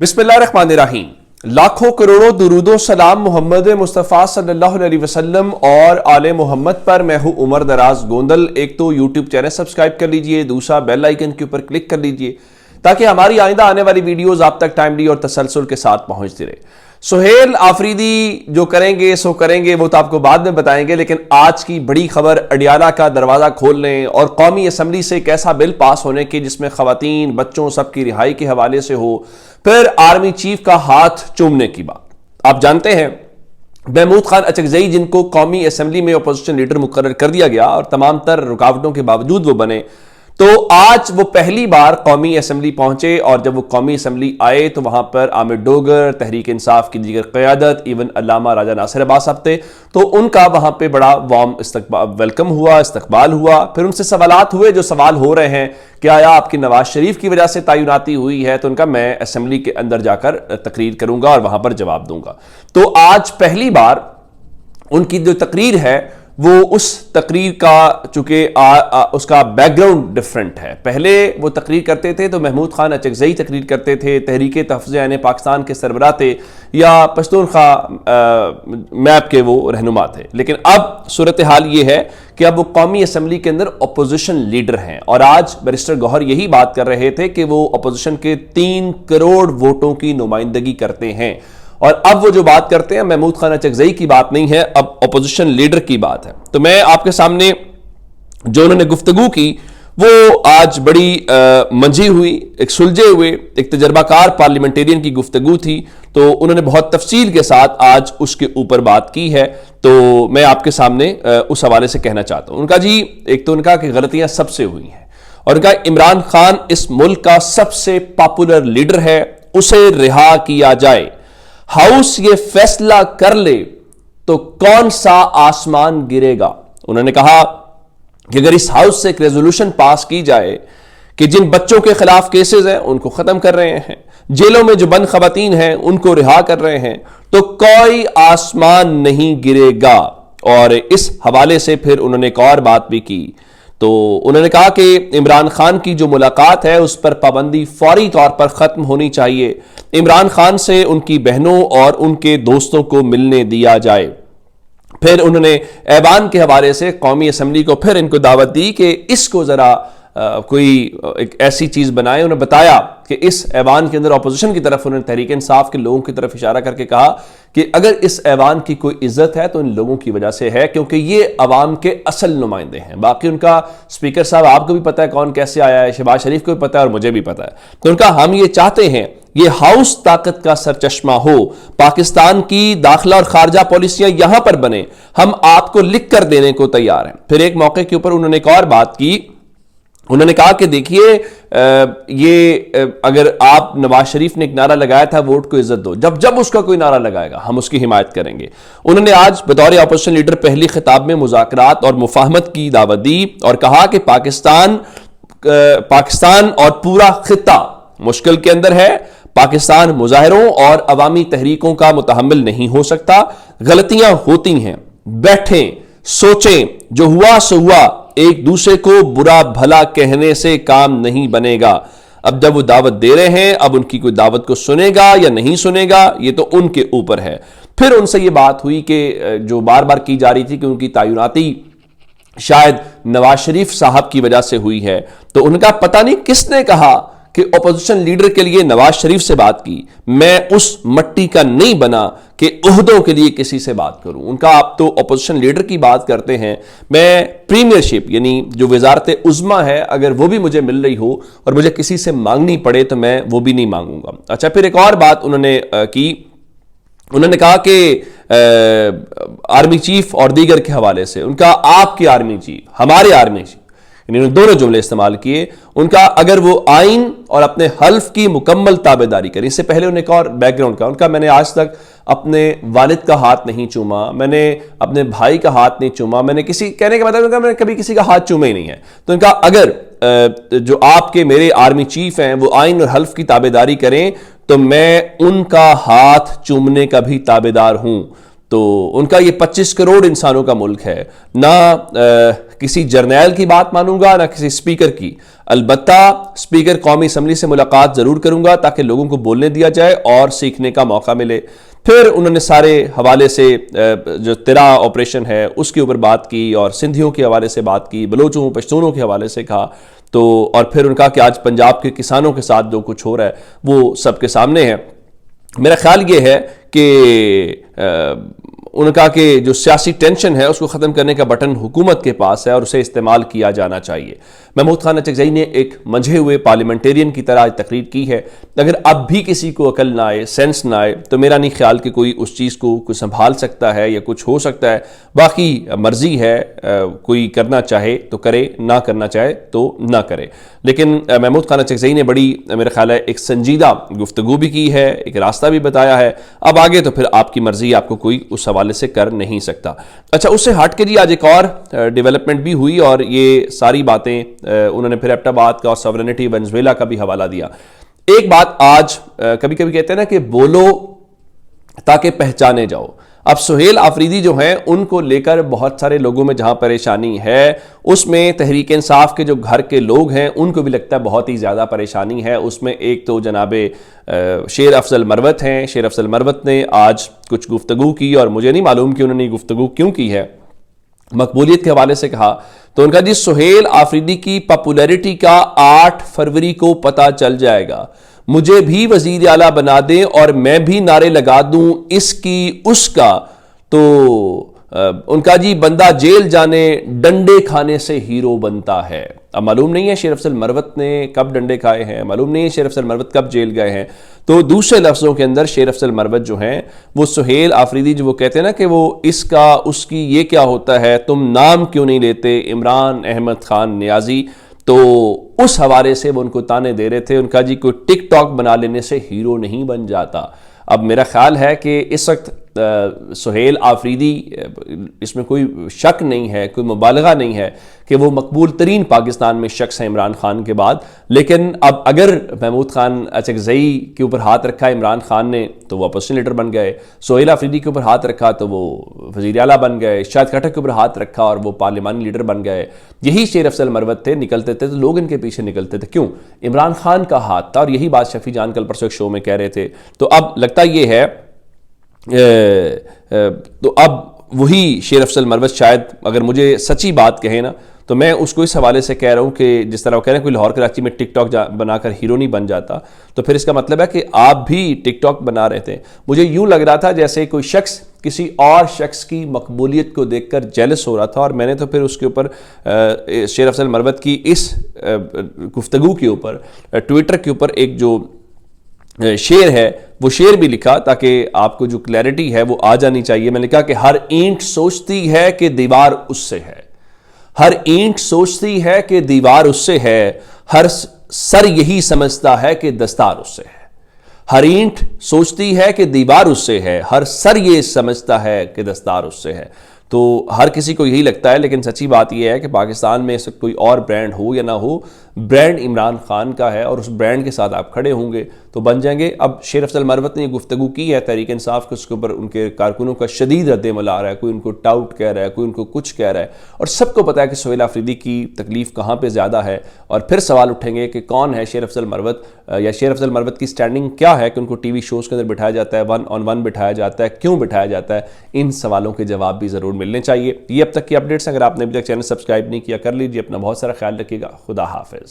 बिस्मिल्लाहिर्रहमानिर्रहीम। लाखों करोड़ों दुरूदो सलाम मोहम्मद मुस्तफ़ा सल्लल्लाहु अलैहि वसल्लम और आले मोहम्मद पर। मैं हूं उमर दराज गोंदल। एक तो यूट्यूब चैनल सब्सक्राइब कर लीजिए, दूसरा बेल आइकन के ऊपर क्लिक कर लीजिए ताकि हमारी आइंदा आने वाली वीडियोस आप तक टाइमली और तसलसल के साथ पहुंचती रहे। सुहेल आफरीदी जो करेंगे सो करेंगे, वो तो आपको बाद में बताएंगे, लेकिन आज की बड़ी खबर अडियाला का दरवाजा खोलने और कौमी असम्बली से एक ऐसा बिल पास होने की जिसमें खवातीन, बच्चों सबकी रिहाई के हवाले से हो, फिर आर्मी चीफ का हाथ चूमने की बात। आप जानते हैं महमूद खान अचकजई जिनको कौमी असम्बली में अपोजिशन लीडर मुकर्रर कर दिया गया और तमाम तर रुकावटों के बावजूद वो बने, तो आज वो पहली बार कौमी असम्बली पहुंचे और जब वो कौमी असम्बली आए तो वहां पर आमिर डोगर, तहरीक इंसाफ की दीगर क़यादत, इवन अल्लामा राजा नासिर अब्बास साहब थे, तो उनका वहां पे बड़ा वार्म वेलकम हुआ, इस्तकबाल हुआ। फिर उनसे सवालात हुए जो सवाल हो रहे हैं कि आया आपकी नवाज शरीफ की वजह से तैनाती हुई है, तो उनका मैं असम्बली के अंदर जाकर तकरीर करूंगा और वहां पर जवाब दूंगा। तो आज पहली बार उनकी जो तकरीर है वो उस तकरीर का चूंकि उसका बैकग्राउंड डिफरेंट है। पहले वो तकरीर करते थे तो महमूद खान अचकजई तकरीर करते थे, तहरीक तहफ़्फ़ुज़ आइन पाकिस्तान के सरबराह थे या पश्तूनख्वा मैप के वो रहनुमा थे। लेकिन अब सूरत हाल ये है कि अब वो कौमी असम्बली के अंदर अपोजिशन लीडर हैं और आज बैरिस्टर गौहर यही बात कर रहे थे कि वो अपोजिशन के 3 करोड़ वोटों की नुमाइंदगी करते हैं। और अब वो जो बात करते हैं महमूद खान अचकजई की बात नहीं है, अब अपोजिशन लीडर की बात है। तो मैं आपके सामने जो उन्होंने गुफ्तगू की वो आज बड़ी मंझी हुई, एक सुलझे हुए, एक तजर्बाकार पार्लियामेंटेरियन की गुफ्तगू थी, तो उन्होंने बहुत तफसील के साथ आज उसके ऊपर बात की है। तो मैं आपके सामने उस हवाले से कहना चाहता हूं। उनका जी एक तो उनका कि गलतियां सबसे हुई हैं और उनका इमरान खान इस मुल्क का सबसे पॉपुलर लीडर है, उसे रिहा किया जाए। हाउस ये फैसला कर ले तो कौन सा आसमान गिरेगा। उन्होंने कहा कि अगर इस हाउस से एक रेजोल्यूशन पास की जाए कि जिन बच्चों के खिलाफ केसेस हैं उनको खत्म कर रहे हैं, जेलों में जो बंद खवातीन हैं उनको रिहा कर रहे हैं, तो कोई आसमान नहीं गिरेगा। और इस हवाले से फिर उन्होंने एक और बात भी की। तो उन्होंने कहा कि इमरान खान की जो मुलाकात है उस पर पाबंदी फौरी तौर पर खत्म होनी चाहिए। इमरान खान से उनकी बहनों और उनके दोस्तों को मिलने दिया जाए। फिर उन्होंने ऐवान के हवाले से कौमी असम्बली को फिर इनको दावत दी कि इसको जरा कोई एक ऐसी चीज बनाए। उन्होंने बताया कि इस ऐवान के अंदर अपोजिशन की तरफ उन्होंने तहरीक इंसाफ के लोगों की तरफ इशारा करके कहा कि अगर इस ऐवान की कोई इज्जत है तो इन लोगों की वजह से है, क्योंकि ये अवाम के असल नुमाइंदे हैं। बाकी उनका स्पीकर साहब आपको भी पता है कौन कैसे आया है, शहबाज शरीफ को भी पता है और मुझे भी पता है। तो उनका हम ये चाहते हैं ये हाउस ताकत का सरचश्मा हो, पाकिस्तान की दाखिला और खारजा पॉलिसियां यहां पर बने, हम आपको लिख कर देने को तैयार हैं। फिर एक मौके के ऊपर उन्होंने एक और बात की। उन्होंने कहा कि देखिए अगर आप नवाज शरीफ ने एक नारा लगाया था वोट को इज्जत दो, जब जब उसका कोई नारा लगाएगा हम उसकी हिमायत करेंगे। उन्होंने आज बतौर अपोजिशन लीडर पहली खिताब में मुज़ाकरात और मुफाहमत की दावत दी और कहा कि पाकिस्तान और पूरा खित्ता मुश्किल के अंदर है। पाकिस्तान मुजाहिरों और अवामी तहरीकों का मुतहम्मिल नहीं हो सकता। गलतियां होती हैं, बैठें, सोचें, जो हुआ सो हुआ, एक दूसरे को बुरा भला कहने से काम नहीं बनेगा। अब जब वो दावत दे रहे हैं, अब उनकी कोई दावत को सुनेगा या नहीं सुनेगा ये तो उनके ऊपर है। फिर उनसे ये बात हुई कि जो बार बार की जा रही थी कि उनकी तैनाती शायद नवाज शरीफ साहब की वजह से हुई है, तो उनका पता नहीं किसने कहा कि अपोजिशन लीडर के लिए नवाज शरीफ से बात की। मैं उस मट्टी का नहीं बना कि ओहदों के लिए किसी से बात करूं। उनका आप तो अपोजिशन लीडर की बात करते हैं, मैं प्रीमियरशिप यानी जो वजारत उज़्मा है अगर वो भी मुझे मिल रही हो और मुझे किसी से मांगनी पड़े तो मैं वो भी नहीं मांगूंगा। अच्छा, फिर एक और बात उन्होंने की। उन्होंने कहा कि आर्मी चीफ और दीगर के हवाले से उनका आपकी आर्मी चीफ, हमारे आर्मी चीफ, इन्होंने दोनों जुमले इस्तेमाल किए। उनका अगर वो आइन और अपने हल्फ की मुकम्मल ताबेदारी करें। इससे पहले उन्हें एक और बैकग्राउंड का उनका, मैंने आज तक अपने वालिद का हाथ नहीं चूमा, मैंने अपने भाई का हाथ नहीं चूमा, मैंने किसी कहने के मतलब मैंने कभी किसी का हाथ चूमा ही नहीं है। तो उनका अगर जो आपके मेरे आर्मी चीफ हैं वो आइन और हल्फ की ताबेदारी करें तो मैं उनका हाथ चूमने का भी ताबेदार हूं। تو ان کا یہ 25 کروڑ انسانوں کا ملک ہے، نہ کسی جرنیل کی بات مانوں گا نہ کسی سپیکر کی، البتہ سپیکر قومی اسمبلی سے ملاقات ضرور کروں گا تاکہ لوگوں کو بولنے دیا جائے اور سیکھنے کا موقع ملے۔ پھر انہوں نے سارے حوالے سے جو تیرا آپریشن ہے اس کے اوپر بات کی، اور سندھیوں کے حوالے سے بات کی، بلوچوں پشتونوں کے حوالے سے کہا، تو اور پھر ان کا کہ آج پنجاب کے کسانوں کے ساتھ جو کچھ ہو رہا ہے وہ سب کے سامنے ہے۔ میرا خیال یہ ہے کہ ان کا کہ جو سیاسی ٹینشن ہے اس کو ختم کرنے کا بٹن حکومت کے پاس ہے اور اسے استعمال کیا جانا چاہیے۔ محمود خان اچکزئی نے ایک منجھے ہوئے پارلیمنٹیرین کی طرح تقریر کی ہے، اگر اب بھی کسی کو عقل نہ آئے، سینس نہ آئے، تو میرا نہیں خیال کہ کوئی اس چیز کو کوئی سنبھال سکتا ہے یا کچھ ہو سکتا ہے۔ باقی مرضی ہے، کوئی کرنا چاہے تو کرے، نہ کرنا چاہے تو نہ کرے۔ لیکن محمود خان اچکزئی نے بڑی میرا خیال ہے ایک سنجیدہ گفتگو بھی کی ہے، ایک راستہ بھی بتایا ہے۔ اب آگے تو پھر آپ کی مرضی، آپ کو کوئی اس حوالے سے کر نہیں سکتا۔ اچھا، اس سے ہٹ کے جی آج ایک اور ڈیولپمنٹ بھی ہوئی، اور یہ ساری باتیں انہوں نے پھر ایبٹ آباد کا اور سورنٹی وینزویلا کا بھی حوالہ دیا۔ ایک بات آج کبھی کبھی کہتے ہیں نا کہ بولو تاکہ پہچانے جاؤ۔ اب سہیل آفریدی جو ہیں ان کو لے کر بہت سارے لوگوں میں جہاں پریشانی ہے، اس میں تحریک انصاف کے جو گھر کے لوگ ہیں ان کو بھی لگتا ہے بہت ہی زیادہ پریشانی ہے۔ اس میں ایک تو جناب شیر افضل مروت ہیں۔ شیر افضل مروت نے آج کچھ گفتگو کی، اور مجھے نہیں معلوم کہ انہوں نے گفتگو کیوں کی ہے، مقبولیت کے حوالے سے کہا تو ان کا جی سہیل آفریدی کی پاپولیرٹی کا 8 فروری کو پتہ چل جائے گا، مجھے بھی وزیر اعلیٰ بنا دیں اور میں بھی نعرے لگا دوں اس کی اس کا، تو ان کا جی بندہ جیل جانے ڈنڈے کھانے سے ہیرو بنتا ہے۔ اب معلوم نہیں ہے شیر افضل مروت نے کب ڈنڈے کھائے ہیں، معلوم نہیں ہے شیر افضل مروت کب جیل گئے ہیں۔ تو دوسرے لفظوں کے اندر شیر افضل مروت جو ہیں وہ سہیل آفریدی جو وہ کہتے ہیں نا کہ وہ اس کا اس کی یہ کیا ہوتا ہے، تم نام کیوں نہیں لیتے عمران احمد خان نیازی، تو اس حوالے سے وہ ان کو تانے دے رہے تھے۔ ان کا جی کوئی ٹک ٹاک بنا لینے سے ہیرو نہیں بن جاتا۔ اب میرا خیال ہے کہ اس وقت سہیل آفریدی، اس میں کوئی شک نہیں ہے، کوئی مبالغہ نہیں ہے کہ وہ مقبول ترین پاکستان میں شخص ہے عمران خان کے بعد، لیکن اب اگر محمود خان اچکزئی کے اوپر ہاتھ رکھا عمران خان نے تو وہ اپوزیشن لیڈر بن گئے، سہیل آفریدی کے اوپر ہاتھ رکھا تو وہ وزیر اعلیٰ بن گئے، شاہد خٹک کے اوپر ہاتھ رکھا اور وہ پارلیمانی لیڈر بن گئے۔ یہی شیر افضل مروت تھے، نکلتے تھے تو لوگ ان کے پیچھے نکلتے تھے، کیوں؟ عمران خان کا ہاتھ تھا، اور یہی بات شفیع جان کل پرسوں ایک شو میں کہہ رہے تھے۔ تو اب لگتا یہ ہے تو اب وہی شیر افضل مروت شاید اگر مجھے سچی بات کہے نا تو میں اس کو اس حوالے سے کہہ رہا ہوں کہ جس طرح وہ کہہ رہے ہیں کوئی لاہور کراچی میں ٹک ٹاک بنا کر ہیرو نہیں بن جاتا، تو پھر اس کا مطلب ہے کہ آپ بھی ٹک ٹاک بنا رہے تھے۔ مجھے یوں لگ رہا تھا جیسے کوئی شخص کسی اور شخص کی مقبولیت کو دیکھ کر جیلس ہو رہا تھا، اور میں نے تو پھر اس کے اوپر شیر افضل مروت کی اس گفتگو کے اوپر ٹویٹر کے اوپر ایک جو شعر ہے وہ شعر بھی لکھا تاکہ آپ کو جو کلیئرٹی ہے وہ آ جانی چاہیے۔ میں نے کہا کہ ہر اینٹ سوچتی ہے کہ دیوار اس سے ہے، ہر اینٹ سوچتی ہے کہ دیوار اس سے ہے، ہر سر یہی سمجھتا ہے کہ دستار اس سے ہے۔ ہر اینٹ سوچتی ہے کہ دیوار اس سے ہے، ہر سر یہ سمجھتا ہے کہ دستار اس سے ہے۔ تو ہر کسی کو یہی لگتا ہے، لیکن سچی بات یہ ہے کہ پاکستان میں کوئی اور برانڈ ہو یا نہ ہو، برانڈ عمران خان کا ہے، اور اس برانڈ کے ساتھ آپ کھڑے ہوں گے تو بن جائیں گے۔ اب شیر افضل مروت نے یہ گفتگو کی ہے تحریک انصاف کے، اس کے اوپر ان کے کارکنوں کا شدید رد عمل آ رہا ہے، کوئی ان کو ٹاؤٹ کہہ رہا ہے، کوئی ان کو کچھ کہہ رہا ہے، اور سب کو پتا ہے کہ سہیل آفریدی کی تکلیف کہاں پہ زیادہ ہے، اور پھر سوال اٹھیں گے کہ کون ہے شیر افضل مروت، یا شیر افضل مروت کی سٹینڈنگ کیا ہے کہ ان کو ٹی وی شوز کے اندر بٹھایا جاتا ہے، 1 on 1 بٹھایا جاتا ہے، کیوں بٹھایا جاتا ہے؟ ان سوالوں کے جواب بھی ضرور ملنے چاہیے۔ یہ اب تک کی اپڈیٹس، اگر آپ نے ابھی تک چینل سبسکرائب نہیں کیا کر لیجیے۔ اپنا بہت سارا خیال رکھیے گا۔ خدا حافظ۔